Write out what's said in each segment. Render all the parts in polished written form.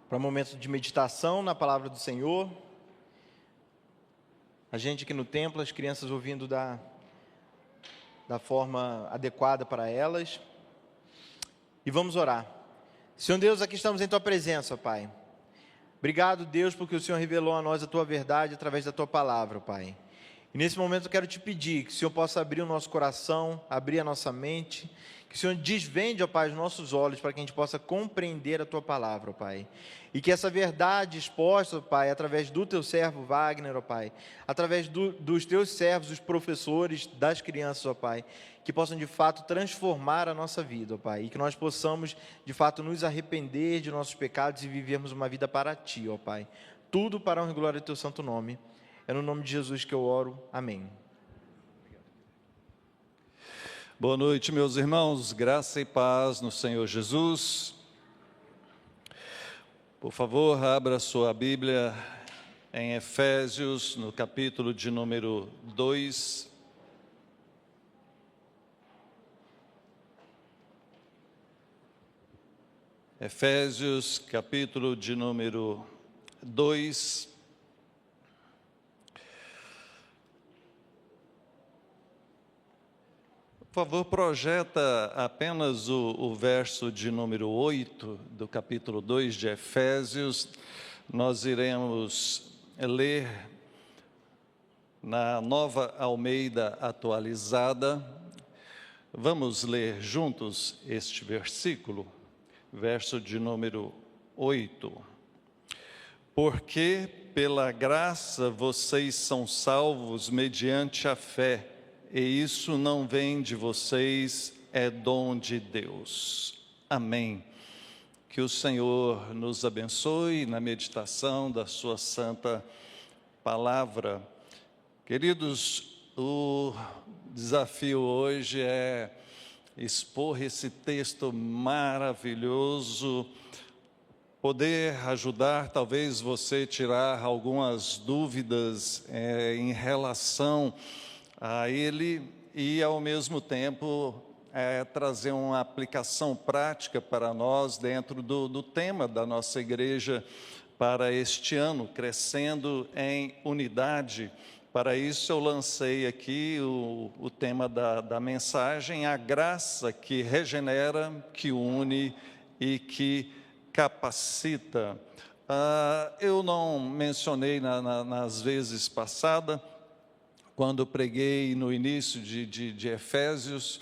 para um momento de meditação na palavra do Senhor. A gente aqui no templo, as crianças ouvindo da forma adequada para elas. E vamos orar. Senhor Deus, aqui estamos em Tua presença, Pai. Obrigado, Deus, porque o Senhor revelou a nós a Tua verdade através da Tua palavra, Pai. E nesse momento eu quero te pedir que o Senhor possa abrir o nosso coração, abrir a nossa mente, que o Senhor desvende, ó Pai, os nossos olhos para que a gente possa compreender a Tua palavra, ó Pai. E que essa verdade exposta, ó Pai, através do Teu servo Wagner, ó Pai, através dos Teus servos, os professores, das crianças, ó Pai, que possam de fato transformar a nossa vida, ó Pai, e que nós possamos de fato nos arrepender de nossos pecados e vivermos uma vida para Ti, ó Pai. Tudo para a honra e glória do Teu santo nome. É no nome de Jesus que eu oro. Amém. Boa noite, meus irmãos. Graça e paz no Senhor Jesus. Por favor, abra sua Bíblia em Efésios, no capítulo de número 2. Efésios, capítulo de número 2. Por favor, projeta apenas o verso de número 8 do capítulo 2 de Efésios. Nós iremos ler na Nova Almeida Atualizada. Vamos ler juntos este versículo, verso de número 8. Porque pela graça vocês são salvos mediante a fé, e isso não vem de vocês, é dom de Deus. Amém. Que o Senhor nos abençoe na meditação da sua santa palavra. Queridos, o desafio hoje é expor esse texto maravilhoso, poder ajudar talvez você tirar algumas dúvidas em relação a ele e, ao mesmo tempo, trazer uma aplicação prática para nós dentro do tema da nossa igreja para este ano, crescendo em unidade. Para isso eu lancei aqui o tema da mensagem, a graça que regenera, que une e que capacita. Eu não mencionei nas vezes passadas, quando eu preguei no início de Efésios,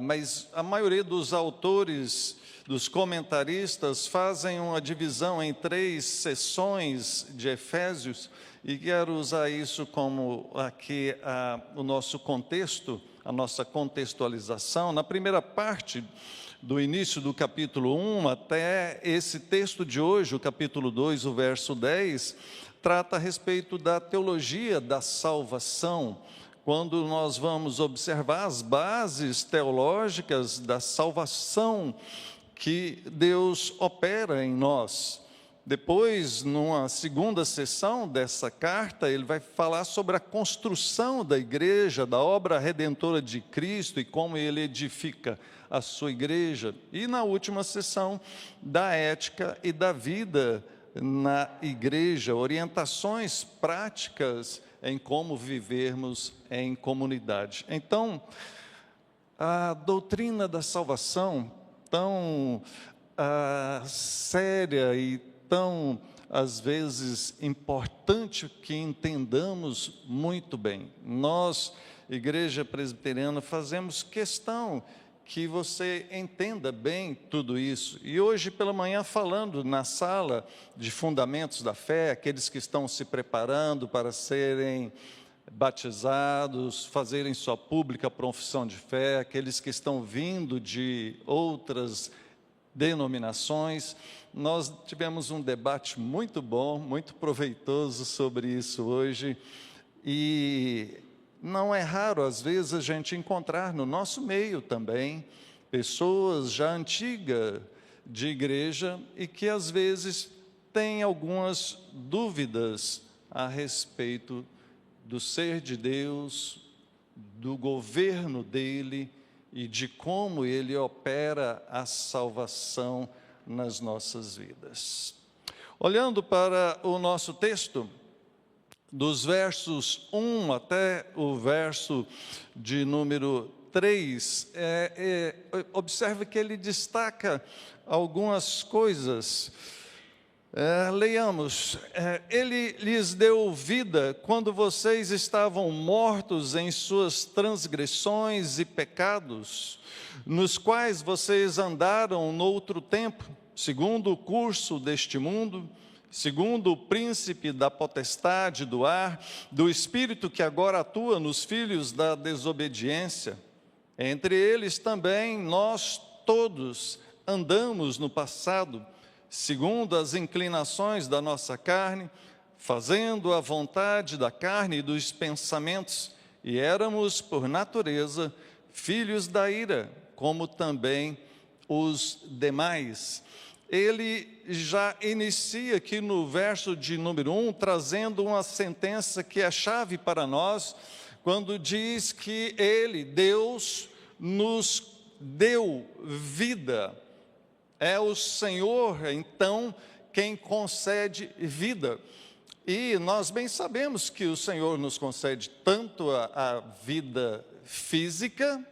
mas a maioria dos autores, dos comentaristas, fazem uma divisão em 3 seções de Efésios, e quero usar isso como aqui o nosso contexto, a nossa contextualização. Na primeira parte do início do capítulo 1 até esse texto de hoje, o capítulo 2, o verso 10, trata a respeito da teologia da salvação, quando nós vamos observar as bases teológicas da salvação que Deus opera em nós. Depois, numa segunda sessão dessa carta, ele vai falar sobre a construção da igreja, da obra redentora de Cristo e como ele edifica a sua igreja. E na última sessão, da ética e da vida na igreja, orientações práticas em como vivermos em comunidade. Então, a doutrina da salvação, tão séria e tão, às vezes, importante que entendamos muito bem. Nós, Igreja Presbiteriana, fazemos questão que você entenda bem tudo isso. E hoje pela manhã, falando na sala de fundamentos da fé, aqueles que estão se preparando para serem batizados, fazerem sua pública profissão de fé, aqueles que estão vindo de outras denominações, nós tivemos um debate muito bom, muito proveitoso sobre isso hoje, e não é raro, às vezes, a gente encontrar no nosso meio também pessoas já antigas de igreja e que, às vezes, têm algumas dúvidas a respeito do ser de Deus, do governo dele e de como ele opera a salvação nas nossas vidas. Olhando para o nosso texto, dos versos 1 até o verso de número 3, observe que ele destaca algumas coisas. Leiamos, ele lhes deu vida quando vocês estavam mortos em suas transgressões e pecados, nos quais vocês andaram noutro tempo, segundo o curso deste mundo, segundo o príncipe da potestade do ar, do espírito que agora atua nos filhos da desobediência. Entre eles também nós todos andamos no passado, segundo as inclinações da nossa carne, fazendo a vontade da carne e dos pensamentos, e éramos, por natureza, filhos da ira, como também os demais. Ele já inicia aqui no verso de número 1, trazendo uma sentença que é chave para nós, quando diz que Ele, Deus, nos deu vida. É o Senhor, então, quem concede vida. E nós bem sabemos que o Senhor nos concede tanto a vida física,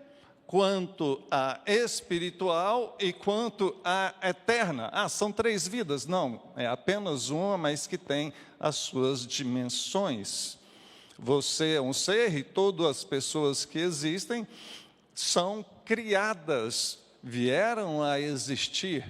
quanto a espiritual e quanto a eterna. São 3 vidas? Não, é apenas uma, mas que tem as suas dimensões. Você é um ser e todas as pessoas que existem são criadas, vieram a existir,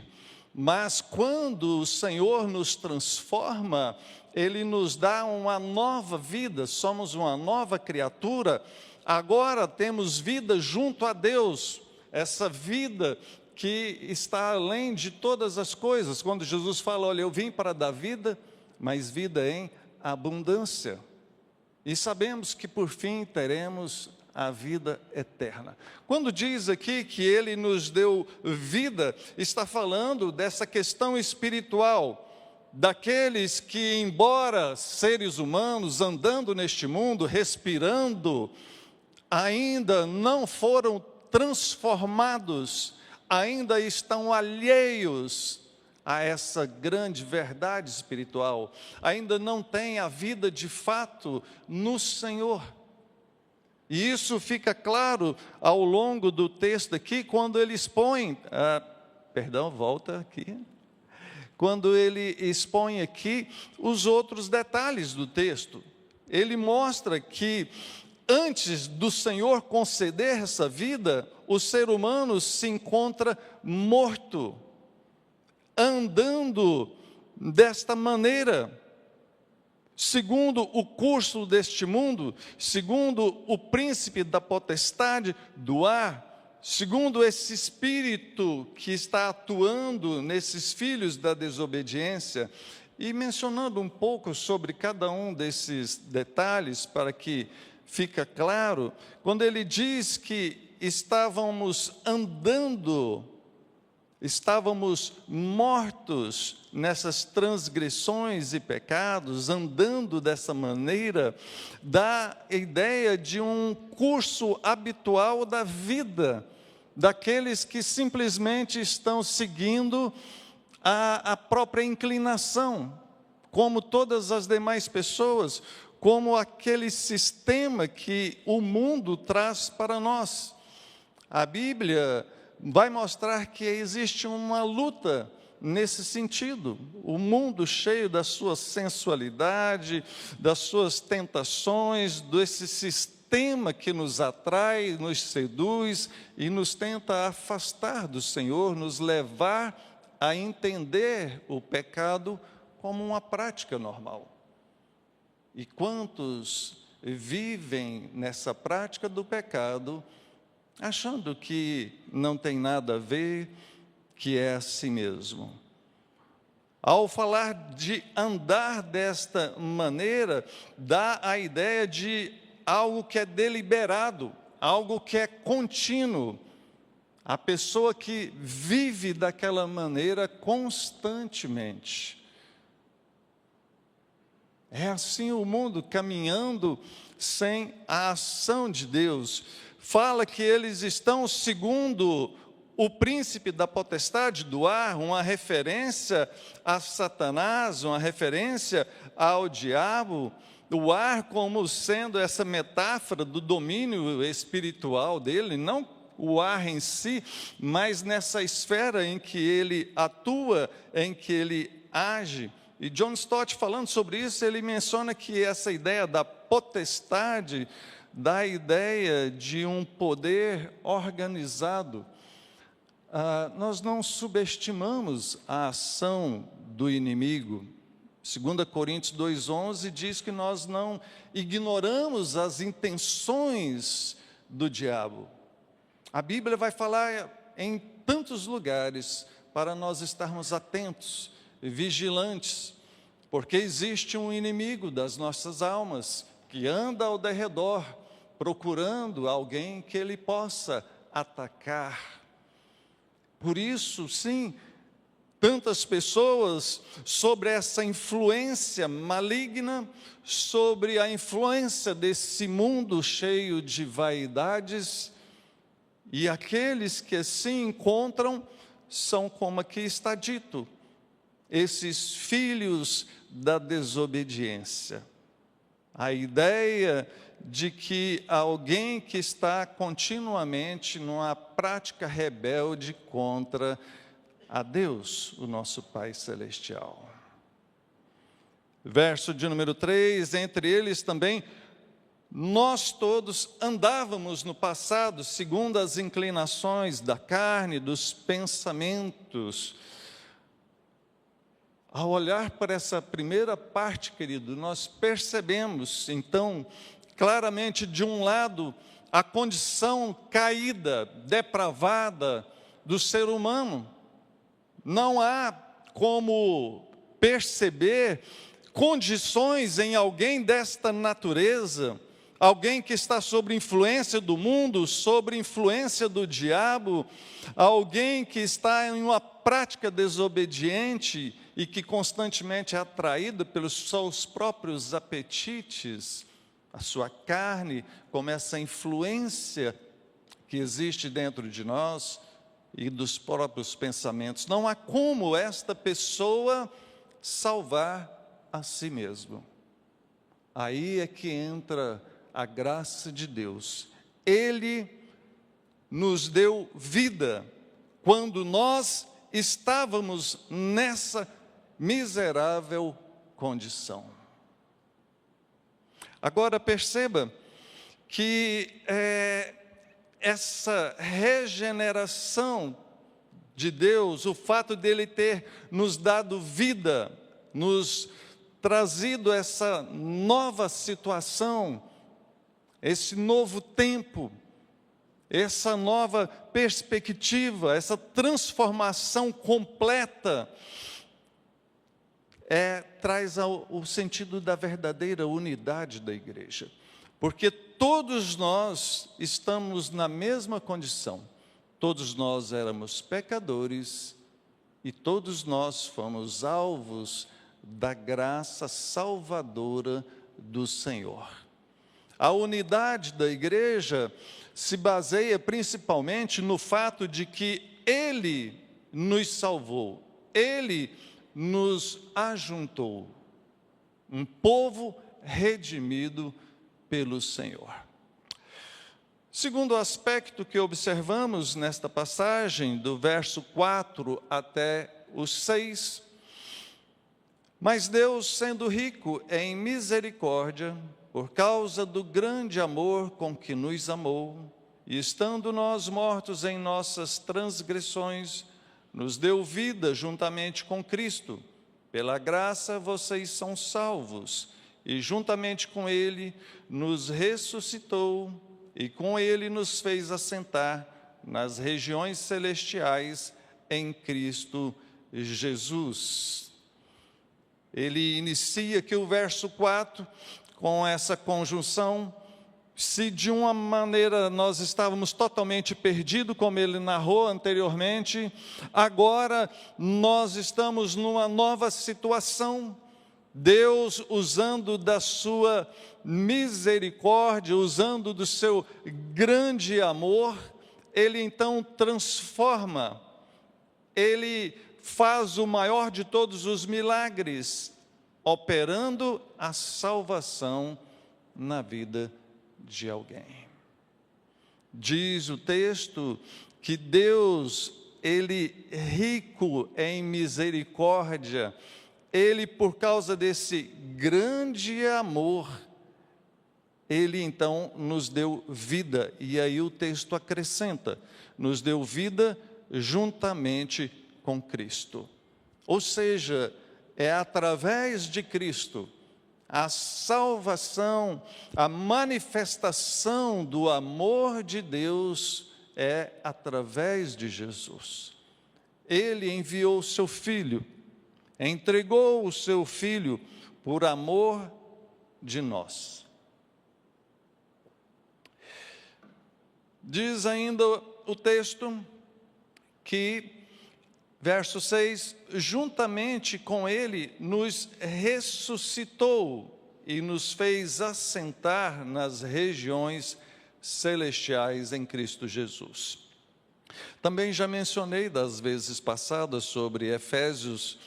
mas quando o Senhor nos transforma, Ele nos dá uma nova vida, somos uma nova criatura, agora temos vida junto a Deus, essa vida que está além de todas as coisas, quando Jesus fala, olha, eu vim para dar vida, mas vida em abundância, e sabemos que por fim teremos a vida eterna. Quando diz aqui que Ele nos deu vida, está falando dessa questão espiritual, daqueles que, embora seres humanos, andando neste mundo, respirando, ainda não foram transformados, ainda estão alheios a essa grande verdade espiritual, ainda não têm a vida de fato no Senhor. E isso fica claro ao longo do texto aqui, quando ele expõe, volta aqui, quando ele expõe aqui os outros detalhes do texto. Ele mostra que antes do Senhor conceder essa vida, o ser humano se encontra morto, andando desta maneira, segundo o curso deste mundo, segundo o príncipe da potestade do ar, segundo esse espírito que está atuando nesses filhos da desobediência, e mencionando um pouco sobre cada um desses detalhes, para que fica claro, quando ele diz que estávamos andando, estávamos mortos nessas transgressões e pecados, andando dessa maneira, dá a ideia de um curso habitual da vida, daqueles que simplesmente estão seguindo a própria inclinação, como todas as demais pessoas, como aquele sistema que o mundo traz para nós. A Bíblia vai mostrar que existe uma luta nesse sentido. O mundo cheio da sua sensualidade, das suas tentações, desse sistema que nos atrai, nos seduz e nos tenta afastar do Senhor, nos levar a entender o pecado como uma prática normal. E quantos vivem nessa prática do pecado, achando que não tem nada a ver, que é assim mesmo. Ao falar de andar desta maneira, dá a ideia de algo que é deliberado, algo que é contínuo. A pessoa que vive daquela maneira constantemente. É assim o mundo, caminhando sem a ação de Deus. Fala que eles estão segundo o príncipe da potestade do ar, uma referência a Satanás, uma referência ao diabo, o ar como sendo essa metáfora do domínio espiritual dele, não o ar em si, mas nessa esfera em que ele atua, em que ele age. E John Stott, falando sobre isso, ele menciona que essa ideia da potestade dá a ideia de um poder organizado. Nós não subestimamos a ação do inimigo. 2 Coríntios 2,11 diz que nós não ignoramos as intenções do diabo. A Bíblia vai falar em tantos lugares para nós estarmos atentos, vigilantes, porque existe um inimigo das nossas almas que anda ao derredor, procurando alguém que ele possa atacar. Por isso, sim, tantas pessoas sobre essa influência maligna, sobre a influência desse mundo cheio de vaidades, e aqueles que se encontram são, como aqui está dito, esses filhos da desobediência. A ideia de que alguém que está continuamente numa prática rebelde contra a Deus, o nosso Pai Celestial. Verso de número 3, entre eles também, nós todos andávamos no passado, segundo as inclinações da carne, dos pensamentos. Ao olhar para essa primeira parte, querido, nós percebemos, então, claramente, de um lado, a condição caída, depravada do ser humano. Não há como perceber condições em alguém desta natureza, alguém que está sob influência do mundo, sob influência do diabo, alguém que está em uma prática desobediente e que constantemente é atraído pelos seus próprios apetites, a sua carne, como essa influência que existe dentro de nós e dos próprios pensamentos. Não há como esta pessoa salvar a si mesmo. Aí é que entra a graça de Deus. Ele nos deu vida quando nós estávamos nessa miserável condição. Agora perceba que essa regeneração de Deus, o fato dele ter nos dado vida, nos trazido essa nova situação, esse novo tempo, essa nova perspectiva, essa transformação completa, traz o sentido da verdadeira unidade da igreja. Porque todos nós estamos na mesma condição. Todos nós éramos pecadores e todos nós fomos alvos da graça salvadora do Senhor. A unidade da igreja se baseia principalmente no fato de que Ele nos salvou, Ele nos ajuntou, um povo redimido pelo Senhor. Segundo aspecto que observamos nesta passagem, do verso 4 até o 6, mas Deus, sendo rico em misericórdia, por causa do grande amor com que nos amou, e estando nós mortos em nossas transgressões, nos deu vida juntamente com Cristo. Pela graça vocês são salvos, e juntamente com Ele nos ressuscitou, e com Ele nos fez assentar nas regiões celestiais em Cristo Jesus. Ele inicia aqui o verso 4 com essa conjunção. Se de uma maneira nós estávamos totalmente perdidos, como ele narrou anteriormente, agora nós estamos numa nova situação. Deus, usando da sua misericórdia, usando do seu grande amor, ele então transforma, ele faz o maior de todos os milagres, operando a salvação na vida de alguém. Diz o texto que Deus, ele rico em misericórdia, ele, por causa desse grande amor, ele então nos deu vida, e aí o texto acrescenta, nos deu vida juntamente com Cristo. Ou seja, é através de Cristo, a salvação, a manifestação do amor de Deus é através de Jesus. Ele enviou o seu Filho, entregou o seu Filho por amor de nós. Diz ainda o texto que, verso 6, juntamente com ele nos ressuscitou e nos fez assentar nas regiões celestiais em Cristo Jesus. Também já mencionei das vezes passadas sobre Efésios,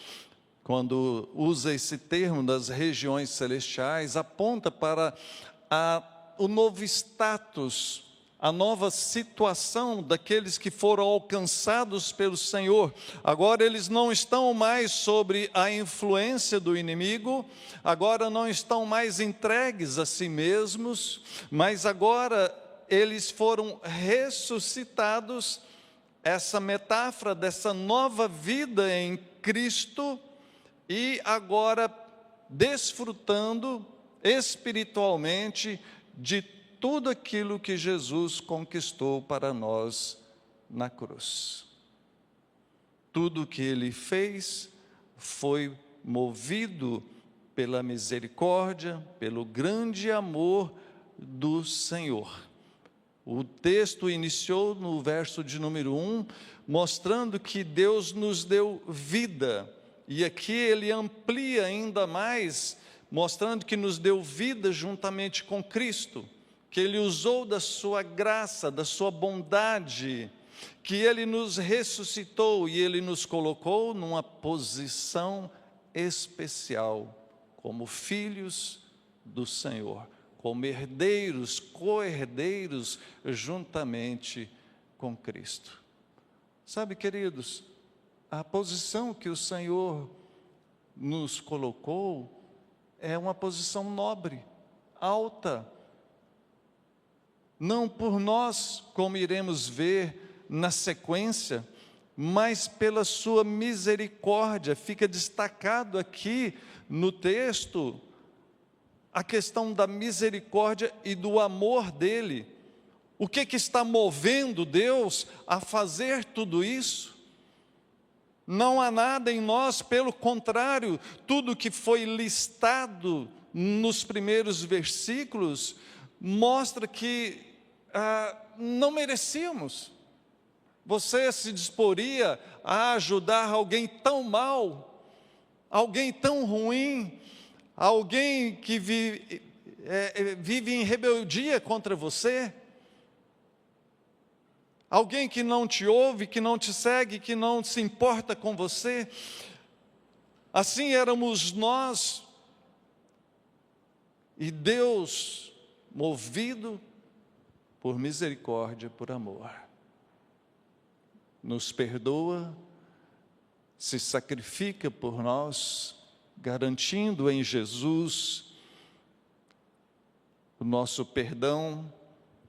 quando usa esse termo das regiões celestiais, aponta para o novo status, a nova situação daqueles que foram alcançados pelo Senhor. Agora eles não estão mais sobre a influência do inimigo, agora não estão mais entregues a si mesmos, mas agora eles foram ressuscitados, essa metáfora dessa nova vida em Cristo, e agora desfrutando espiritualmente de tudo aquilo que Jesus conquistou para nós na cruz. Tudo o que ele fez foi movido pela misericórdia, pelo grande amor do Senhor. O texto iniciou no verso de número 1, mostrando que Deus nos deu vida, e aqui ele amplia ainda mais, mostrando que nos deu vida juntamente com Cristo, que ele usou da sua graça, da sua bondade, que ele nos ressuscitou e ele nos colocou numa posição especial, como filhos do Senhor, como herdeiros, co-herdeiros, juntamente com Cristo. Sabe, queridos, a posição que o Senhor nos colocou é uma posição nobre, alta, não por nós, como iremos ver na sequência, mas pela sua misericórdia. Fica destacado aqui no texto a questão da misericórdia e do amor dele. O que está movendo Deus a fazer tudo isso? Não há nada em nós, pelo contrário, tudo que foi listado nos primeiros versículos mostra que não merecíamos. Você se disporia a ajudar alguém tão mal, alguém tão ruim, alguém que vive em rebeldia contra você, alguém que não te ouve, que não te segue, que não se importa com você. Assim éramos nós, e Deus, movido por misericórdia, por amor, nos perdoa, se sacrifica por nós, garantindo em Jesus o nosso perdão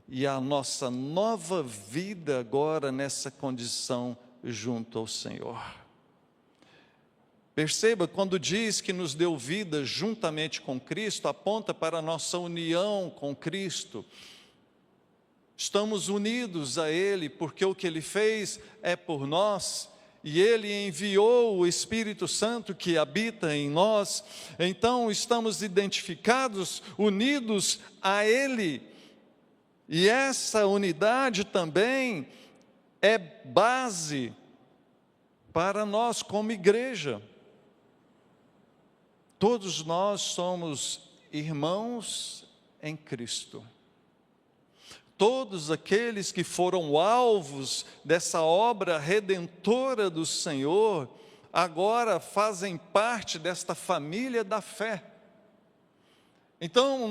e a nossa nova vida agora nessa condição junto ao Senhor. Perceba, quando diz que nos deu vida juntamente com Cristo, aponta para a nossa união com Cristo. Estamos unidos a Ele, porque o que Ele fez é por nós, e Ele enviou o Espírito Santo que habita em nós. Então estamos identificados, unidos a Ele, e essa unidade também é base para nós como igreja. Todos nós somos irmãos em Cristo. todos aqueles que foram alvos dessa obra redentora do Senhor, agora fazem parte desta família da fé. Então,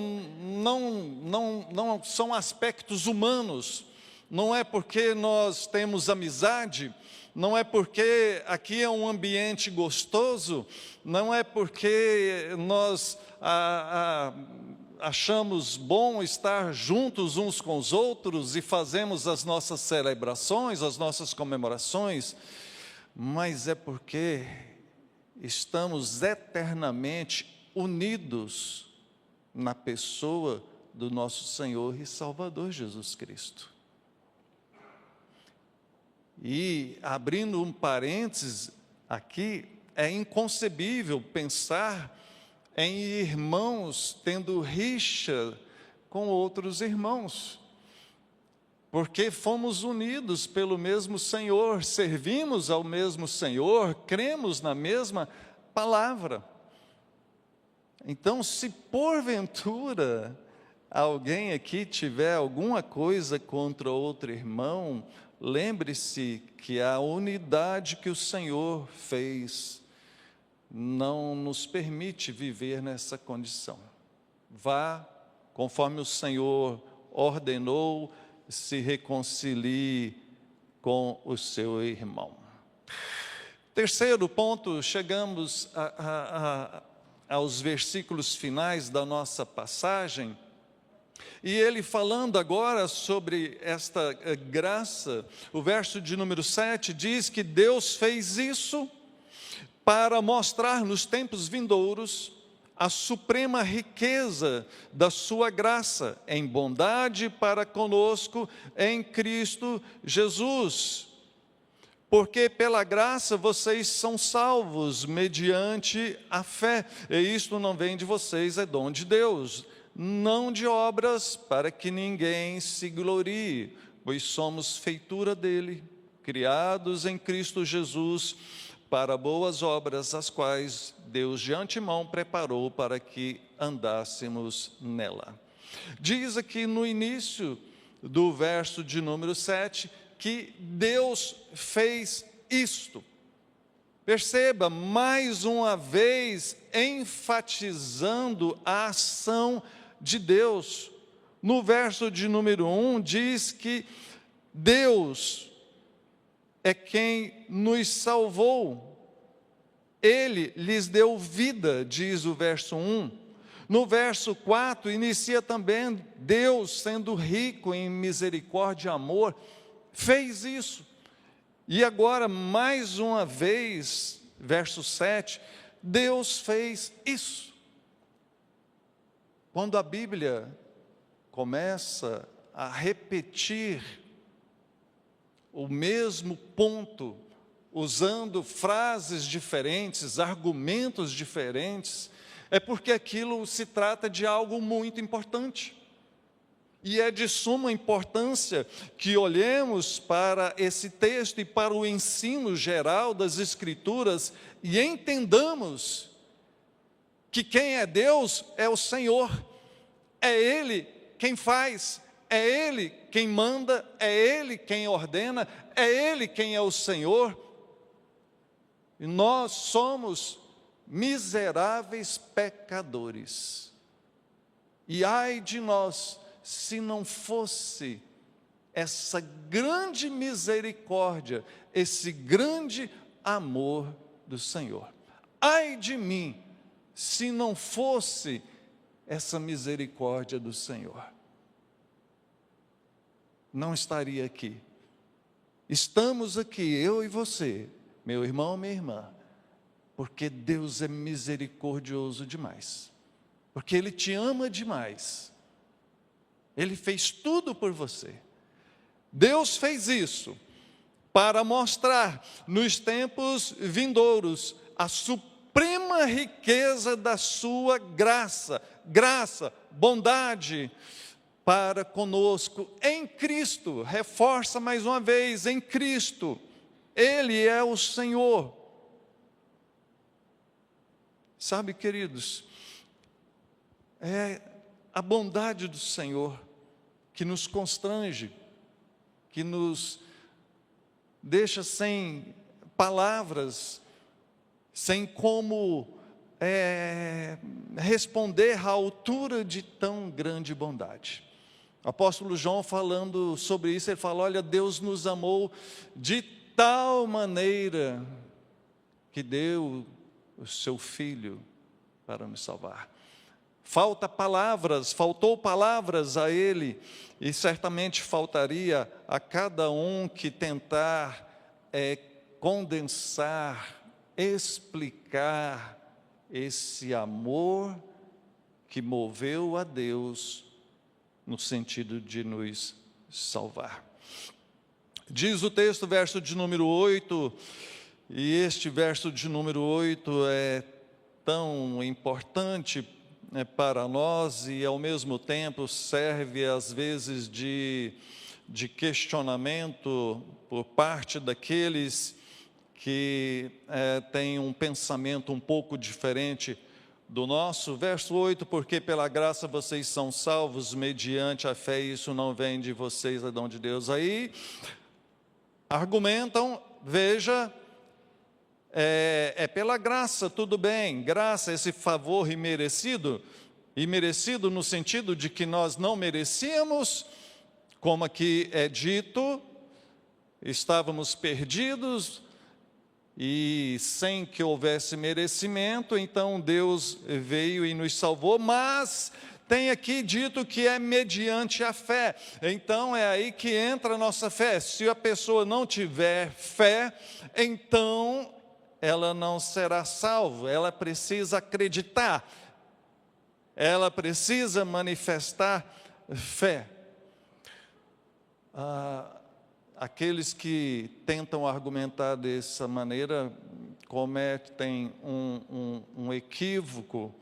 não são aspectos humanos, não é porque nós temos amizade, não é porque aqui é um ambiente gostoso, não é porque nós achamos bom estar juntos uns com os outros e fazemos as nossas celebrações, as nossas comemorações, mas é porque estamos eternamente unidos na pessoa do nosso Senhor e Salvador Jesus Cristo. E, abrindo um parênteses aqui, é inconcebível pensar em irmãos tendo rixa com outros irmãos, porque fomos unidos pelo mesmo Senhor, servimos ao mesmo Senhor, cremos na mesma palavra. Então, se porventura alguém aqui tiver alguma coisa contra outro irmão, lembre-se que a unidade que o Senhor fez não nos permite viver nessa condição. Vá, conforme o Senhor ordenou, se reconcilie com o seu irmão. Terceiro ponto, chegamos aos versículos finais da nossa passagem, e ele falando agora sobre esta graça, o verso de número 7 diz que Deus fez isso para mostrar nos tempos vindouros a suprema riqueza da sua graça em bondade para conosco em Cristo Jesus. Porque pela graça vocês são salvos mediante a fé, e isto não vem de vocês, é dom de Deus, não de obras, para que ninguém se glorie, pois somos feitura dele, criados em Cristo Jesus, para boas obras, as quais Deus de antemão preparou para que andássemos nela. Diz aqui no início do verso de número 7, que Deus fez isto. Perceba, mais uma vez, enfatizando a ação de Deus. No verso de número 1, diz que Deus é quem nos salvou. Ele lhes deu vida, diz o verso 1. No verso 4, inicia também Deus, sendo rico em misericórdia e amor, fez isso. E agora, mais uma vez, verso 7, Deus fez isso. Quando a Bíblia começa a repetir o mesmo ponto, usando frases diferentes, argumentos diferentes, é porque aquilo se trata de algo muito importante. E é de suma importância que olhemos para esse texto e para o ensino geral das Escrituras e entendamos que quem é Deus é o Senhor, é Ele quem faz, é Ele quem manda, é Ele quem ordena, é Ele quem é o Senhor. E nós somos miseráveis pecadores. E ai de nós, se não fosse essa grande misericórdia, esse grande amor do Senhor. Ai de mim, se não fosse essa misericórdia do Senhor. Não estaria aqui. Estamos aqui, eu e você, meu irmão, minha irmã, porque Deus é misericordioso demais, porque Ele te ama demais, Ele fez tudo por você. Deus fez isso para mostrar nos tempos vindouros a suprema riqueza da sua graça, bondade para conosco em Cristo. Reforça mais uma vez, em Cristo. Ele é o Senhor. Sabe, queridos, é a bondade do Senhor que nos constrange, que nos deixa sem palavras, sem como responder à altura de tão grande bondade. O apóstolo João, falando sobre isso, ele fala: olha, Deus nos amou de tal maneira que deu o seu Filho para nos salvar. Faltou palavras a ele, e certamente faltaria a cada um que tentar condensar, explicar esse amor que moveu a Deus no sentido de nos salvar. Diz o texto, verso de número 8, e este verso de número 8 é tão importante para nós e ao mesmo tempo serve às vezes de questionamento por parte daqueles que têm um pensamento um pouco diferente do nosso. Verso 8, porque pela graça vocês são salvos mediante a fé, e isso não vem de vocês, é dom de Deus. Aí argumentam, veja, pela graça, tudo bem, graça, esse favor imerecido no sentido de que nós não merecíamos, como aqui é dito, estávamos perdidos, e sem que houvesse merecimento, então Deus veio e nos salvou, mas tem aqui dito que é mediante a fé. Então é aí que entra a nossa fé. Se a pessoa não tiver fé, então ela não será salva, ela precisa acreditar, ela precisa manifestar fé. Aqueles que tentam argumentar dessa maneira cometem um equívoco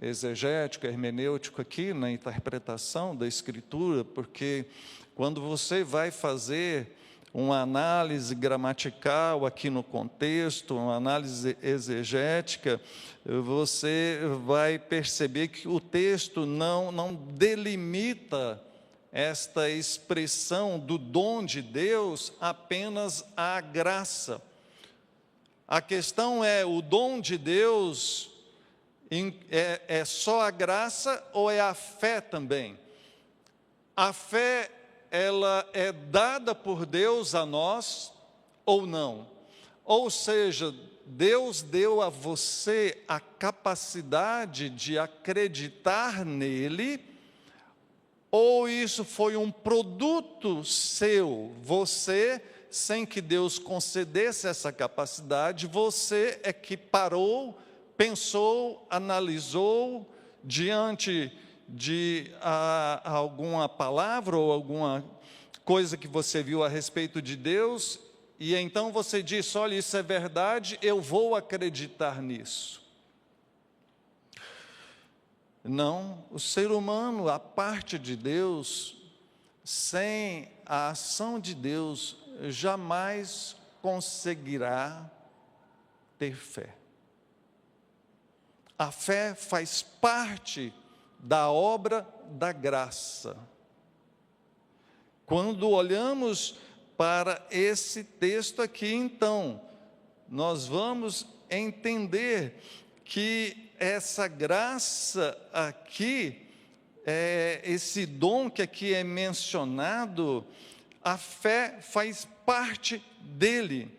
exegético, hermenêutico aqui na interpretação da Escritura, porque quando você vai fazer uma análise gramatical aqui no contexto, uma análise exegética, você vai perceber que o texto não delimita esta expressão do dom de Deus apenas à graça. A questão é, o dom de Deus é só a graça ou é a fé também? A fé, ela é dada por Deus a nós ou não? Ou seja, Deus deu a você a capacidade de acreditar nele, ou isso foi um produto seu? Você, sem que Deus concedesse essa capacidade, você é que parou, pensou, analisou, diante de alguma palavra ou alguma coisa que você viu a respeito de Deus, e então você disse: olha, isso é verdade, eu vou acreditar nisso. Não, o ser humano, a parte de Deus, sem a ação de Deus, jamais conseguirá ter fé. A fé faz parte da obra da graça. Quando olhamos para esse texto aqui, então, nós vamos entender que essa graça aqui, esse dom que aqui é mencionado, a fé faz parte dele.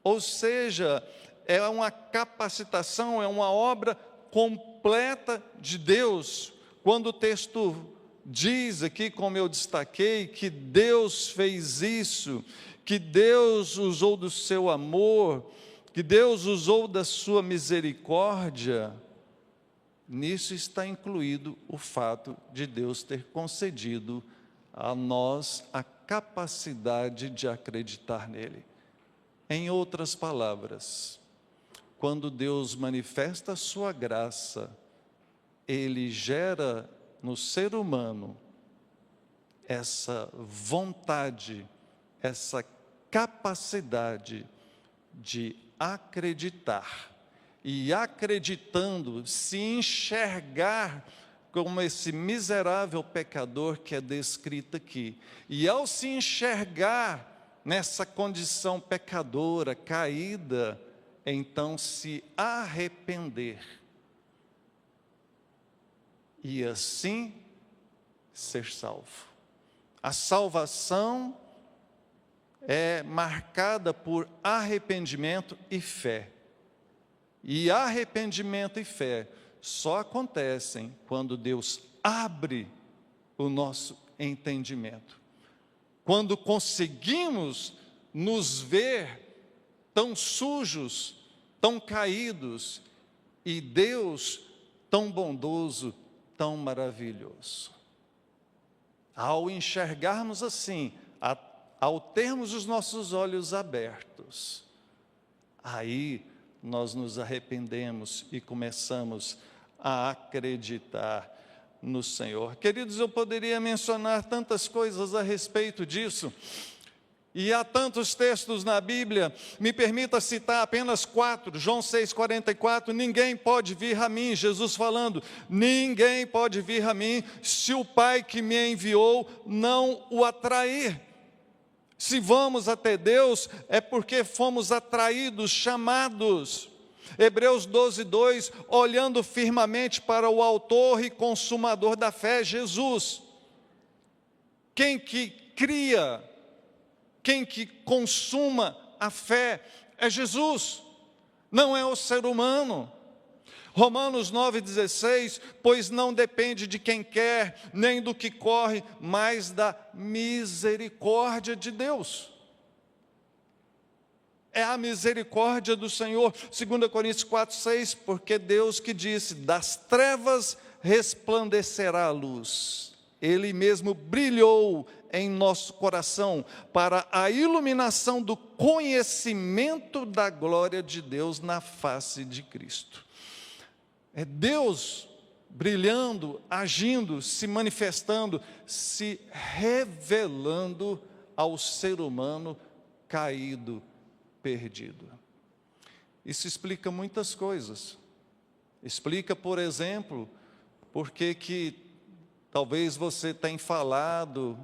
Ou seja, é uma capacitação, é uma obra completa de Deus. Quando o texto diz aqui, como eu destaquei, que Deus fez isso, que Deus usou do seu amor, que Deus usou da sua misericórdia, nisso está incluído o fato de Deus ter concedido a nós a capacidade de acreditar nele. Em outras palavras, quando Deus manifesta a sua graça, ele gera no ser humano essa vontade, essa capacidade de acreditar, e acreditando, se enxergar como esse miserável pecador que é descrito aqui. E ao se enxergar nessa condição pecadora, caída, então se arrepender. E assim ser salvo. A salvação é marcada por arrependimento e fé. E arrependimento e fé só acontecem quando Deus abre o nosso entendimento. Quando conseguimos nos ver tão sujos, tão caídos, e Deus tão bondoso, tão maravilhoso. Ao enxergarmos assim, ao termos os nossos olhos abertos, aí nós nos arrependemos e começamos a acreditar no Senhor. Queridos, eu poderia mencionar tantas coisas a respeito disso, e há tantos textos na Bíblia, me permita citar apenas 4, João 6,44, ninguém pode vir a mim, Jesus falando, ninguém pode vir a mim, se o Pai que me enviou não o atrair. Se vamos até Deus, é porque fomos atraídos, chamados. Hebreus 12:2, olhando firmemente para o autor e consumador da fé, Jesus. Quem que cria, quem que consuma a fé é Jesus, não é o ser humano. Romanos 9,16, pois não depende de quem quer, nem do que corre, mas da misericórdia de Deus. É a misericórdia do Senhor. 2 Coríntios 4,6, porque Deus que disse, das trevas resplandecerá a luz. Ele mesmo brilhou em nosso coração para a iluminação do conhecimento da glória de Deus na face de Cristo. É Deus brilhando, agindo, se manifestando, se revelando ao ser humano caído, perdido. Isso explica muitas coisas. Explica, por exemplo, porque que talvez você tenha falado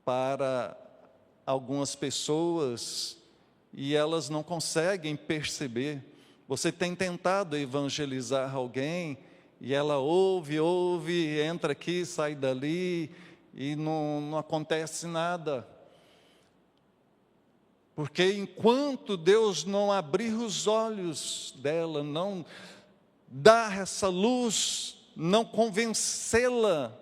para algumas pessoas e elas não conseguem perceber. Você tem tentado evangelizar alguém e ela ouve, entra aqui, sai dali e não acontece nada. Porque enquanto Deus não abrir os olhos dela, não dar essa luz, não convencê-la,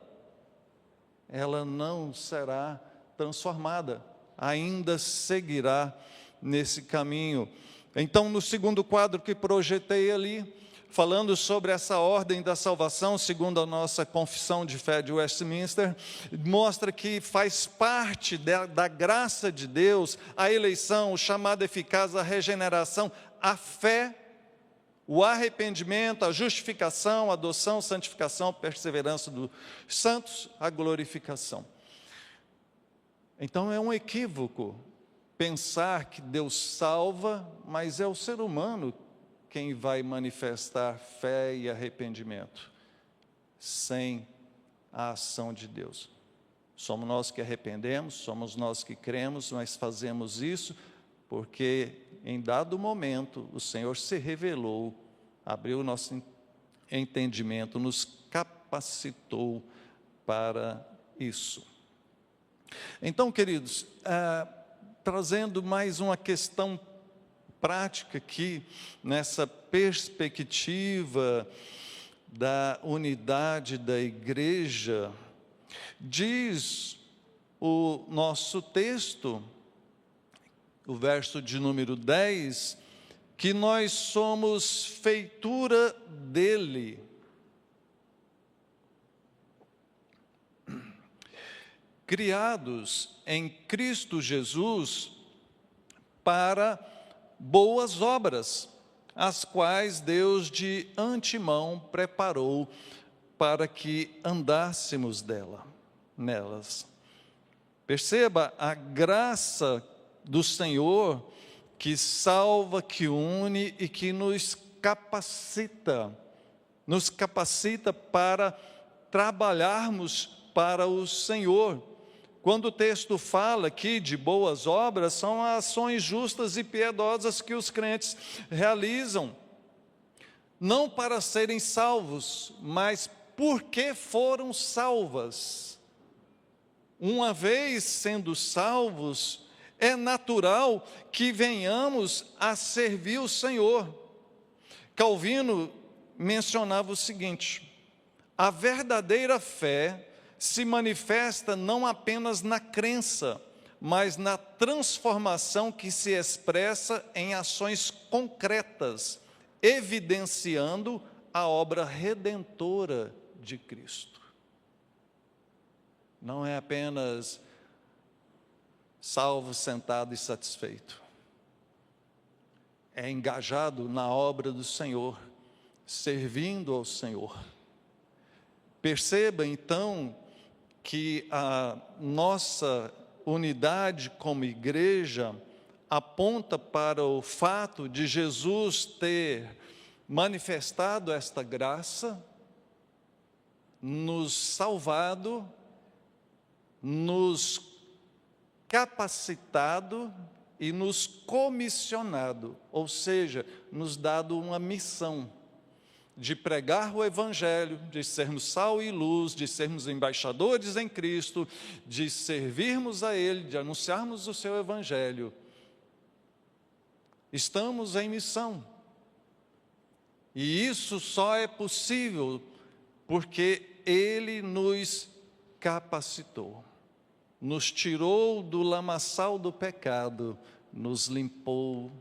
ela não será transformada, ainda seguirá nesse caminho. Então, no segundo quadro que projetei ali, falando sobre essa ordem da salvação, segundo a nossa confissão de fé de Westminster, mostra que faz parte da graça de Deus, a eleição, o chamado eficaz, a regeneração, a fé, o arrependimento, a justificação, a adoção, santificação, perseverança dos santos, a glorificação. Então é um equívoco pensar que Deus salva, mas é o ser humano quem vai manifestar fé e arrependimento, sem a ação de Deus. Somos nós que arrependemos, somos nós que cremos, mas fazemos isso porque em dado momento o Senhor se revelou, abriu o nosso entendimento, nos capacitou para isso. Então, queridos, trazendo mais uma questão prática aqui, nessa perspectiva da unidade da igreja, diz o nosso texto, o verso de número 10, que nós somos feitura dele. Criados em Cristo Jesus para boas obras, as quais Deus de antemão preparou para que andássemos nelas. Perceba a graça do Senhor que salva, que une e que nos capacita nos capacita para trabalharmos para o Senhor. Quando o texto fala aqui de boas obras, são ações justas e piedosas que os crentes realizam, não para serem salvos, mas porque foram salvas. Uma vez sendo salvos, é natural que venhamos a servir o Senhor. Calvino mencionava o seguinte: a verdadeira fé se manifesta não apenas na crença, mas na transformação que se expressa em ações concretas, evidenciando a obra redentora de Cristo. Não é apenas salvo, sentado e satisfeito. É engajado na obra do Senhor, servindo ao Senhor. Perceba então que a nossa unidade como igreja aponta para o fato de Jesus ter manifestado esta graça, nos salvado, nos capacitado e nos comissionado, ou seja, nos dado uma missão de pregar o Evangelho, de sermos sal e luz, de sermos embaixadores em Cristo, de servirmos a Ele, de anunciarmos o seu Evangelho. Estamos em missão. E isso só é possível porque Ele nos capacitou, nos tirou do lamaçal do pecado, nos limpou,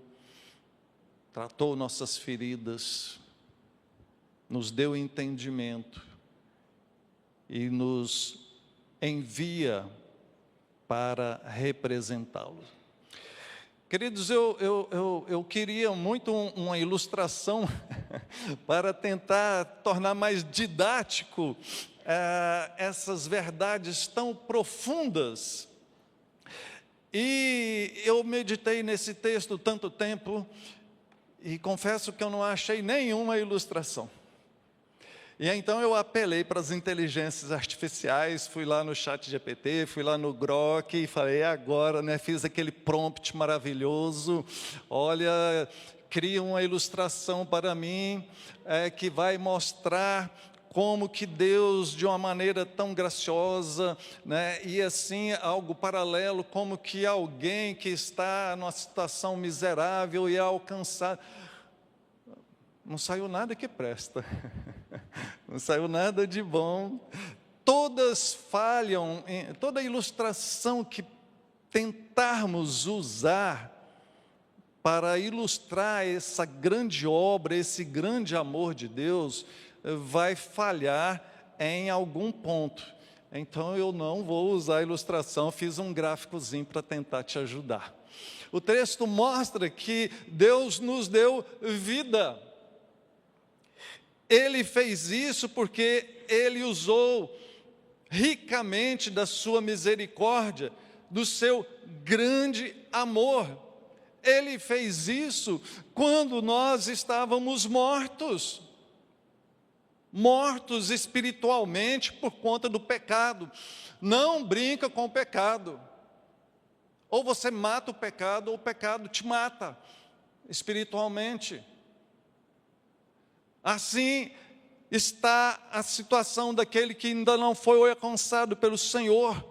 tratou nossas feridas, nos deu entendimento e nos envia para representá-lo. Queridos, eu queria muito uma ilustração para tentar tornar mais didático essas verdades tão profundas. E eu meditei nesse texto tanto tempo e confesso que eu não achei nenhuma ilustração. E então eu apelei para as inteligências artificiais, fui lá no ChatGPT, fui lá no Grok e falei, agora, né, fiz aquele prompt maravilhoso, olha, cria uma ilustração para mim que vai mostrar como que Deus, de uma maneira tão graciosa, né, e assim, algo paralelo, como que alguém que está numa situação miserável ia alcançar. Não saiu nada que presta, não saiu nada de bom, todas falham, toda ilustração que tentarmos usar para ilustrar essa grande obra, esse grande amor de Deus, vai falhar em algum ponto. Então eu não vou usar a ilustração, fiz um gráficozinho para tentar te ajudar. O texto mostra que Deus nos deu vida. Ele fez isso porque Ele usou ricamente da sua misericórdia, do seu grande amor. Ele fez isso quando nós estávamos mortos espiritualmente por conta do pecado. Não brinca com o pecado. Ou você mata o pecado, ou o pecado te mata espiritualmente. Assim está a situação daquele que ainda não foi alcançado pelo Senhor.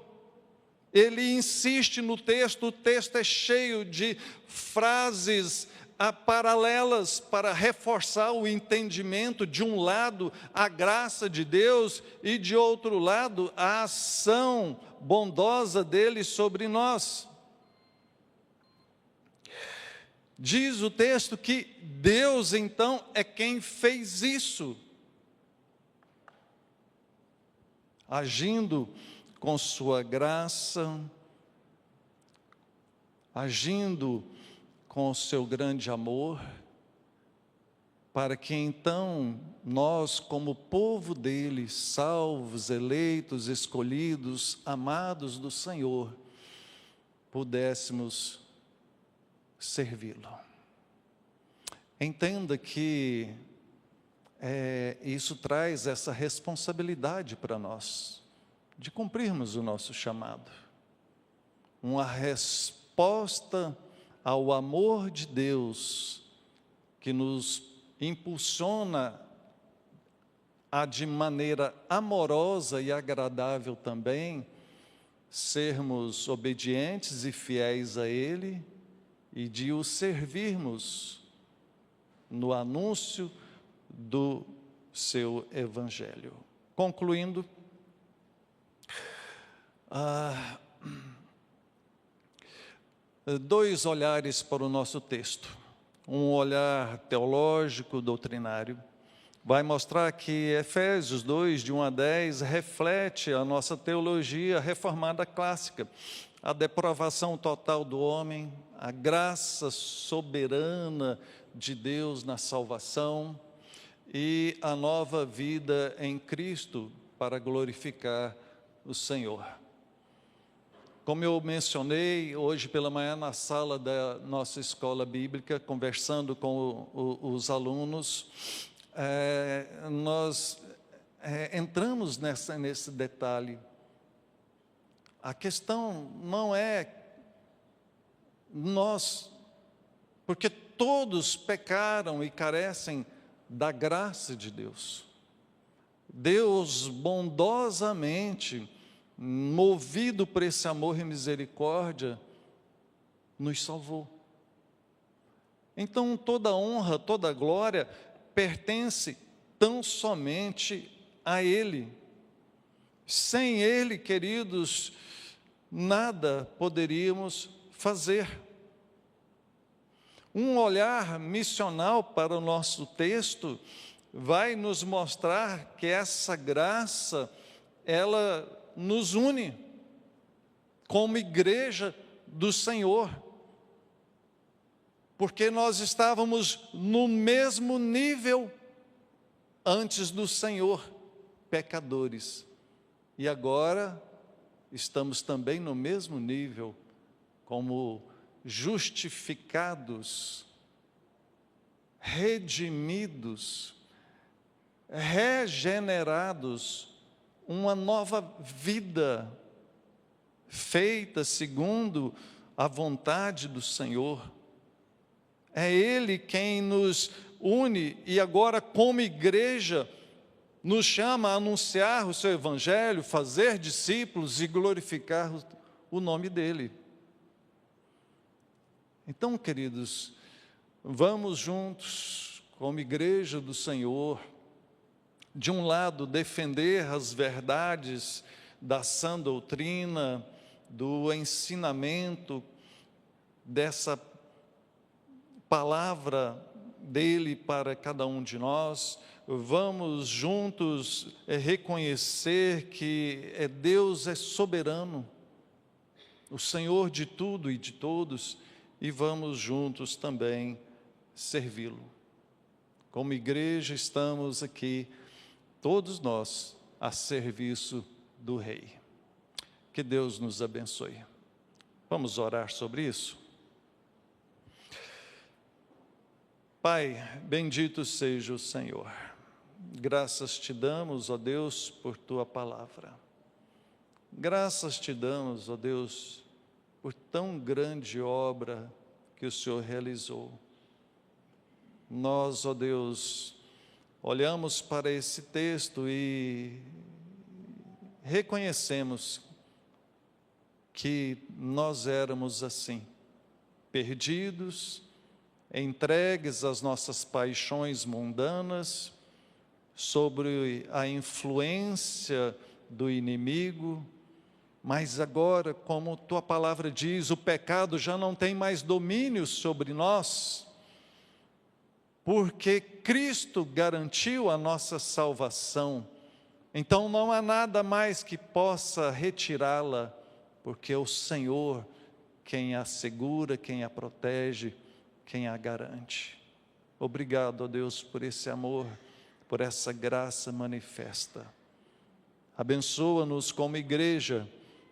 Ele insiste no texto, o texto é cheio de frases paralelas para reforçar o entendimento, de um lado, a graça de Deus, e de outro lado, a ação bondosa dele sobre nós. Diz o texto que Deus, então, é quem fez isso, agindo com sua graça, agindo com o seu grande amor, para que então nós, como povo dele, salvos, eleitos, escolhidos, amados do Senhor, pudéssemos servi-lo. Entenda que isso traz essa responsabilidade para nós, de cumprirmos o nosso chamado. Uma resposta ao amor de Deus, que nos impulsiona a, de maneira amorosa e agradável também, sermos obedientes e fiéis a Ele, e de o servirmos no anúncio do seu Evangelho. Concluindo, dois olhares para o nosso texto. Um olhar teológico, doutrinário, vai mostrar que Efésios 2, de 1 a 10, reflete a nossa teologia reformada clássica, a depravação total do homem, a graça soberana de Deus na salvação e a nova vida em Cristo para glorificar o Senhor. Como eu mencionei hoje pela manhã na sala da nossa escola bíblica, conversando com os alunos, nós entramos nesse detalhe. A questão não é nós, porque todos pecaram e carecem da graça de Deus. Deus bondosamente, movido por esse amor e misericórdia, nos salvou. Então toda honra, toda glória pertence tão somente a Ele. Sem Ele, queridos, nada poderíamos fazer. Um olhar missional para o nosso texto vai nos mostrar que essa graça, ela nos une como igreja do Senhor, porque nós estávamos no mesmo nível antes do Senhor, pecadores, e agora estamos também no mesmo nível como justificados, redimidos, regenerados, uma nova vida feita segundo a vontade do Senhor. É Ele quem nos une e agora, como igreja, nos chama a anunciar o seu Evangelho, fazer discípulos e glorificar o nome dEle. Então, queridos, vamos juntos, como igreja do Senhor, de um lado, defender as verdades da sã doutrina, do ensinamento, dessa palavra dele para cada um de nós. Vamos juntos reconhecer que Deus é soberano, o Senhor de tudo e de todos, e vamos juntos também servi-lo. Como igreja estamos aqui, todos nós, a serviço do Rei. Que Deus nos abençoe. Vamos orar sobre isso? Pai, bendito seja o Senhor. Graças te damos, ó Deus, por tua palavra. Graças te damos, ó Deus, por tão grande obra que o Senhor realizou. Nós, ó Deus, olhamos para esse texto e reconhecemos que nós éramos assim, perdidos, entregues às nossas paixões mundanas, sobre a influência do inimigo, mas agora, como tua palavra diz, o pecado já não tem mais domínio sobre nós, porque Cristo garantiu a nossa salvação. Então não há nada mais que possa retirá-la, porque é o Senhor quem a segura, quem a protege, quem a garante. Obrigado, ó Deus, por esse amor, por essa graça manifesta. Abençoa-nos como igreja,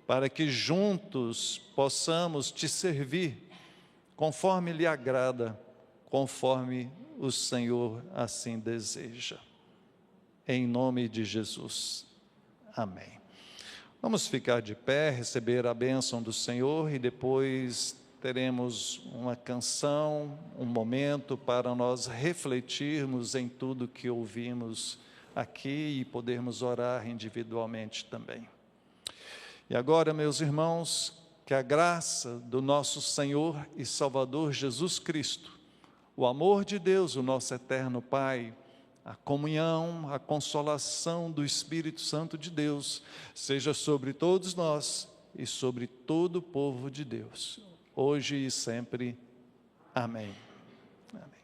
para que juntos possamos te servir, conforme lhe agrada, conforme o Senhor assim deseja. em nome de Jesus. Amém. Vamos ficar de pé, receber a bênção do Senhor e depois teremos uma canção, um momento para nós refletirmos em tudo que ouvimos aqui e podermos orar individualmente também. E agora, meus irmãos, que a graça do nosso Senhor e Salvador Jesus Cristo, o amor de Deus, o nosso eterno Pai, a comunhão, a consolação do Espírito Santo de Deus, seja sobre todos nós e sobre todo o povo de Deus, hoje e sempre. Amém. Amém.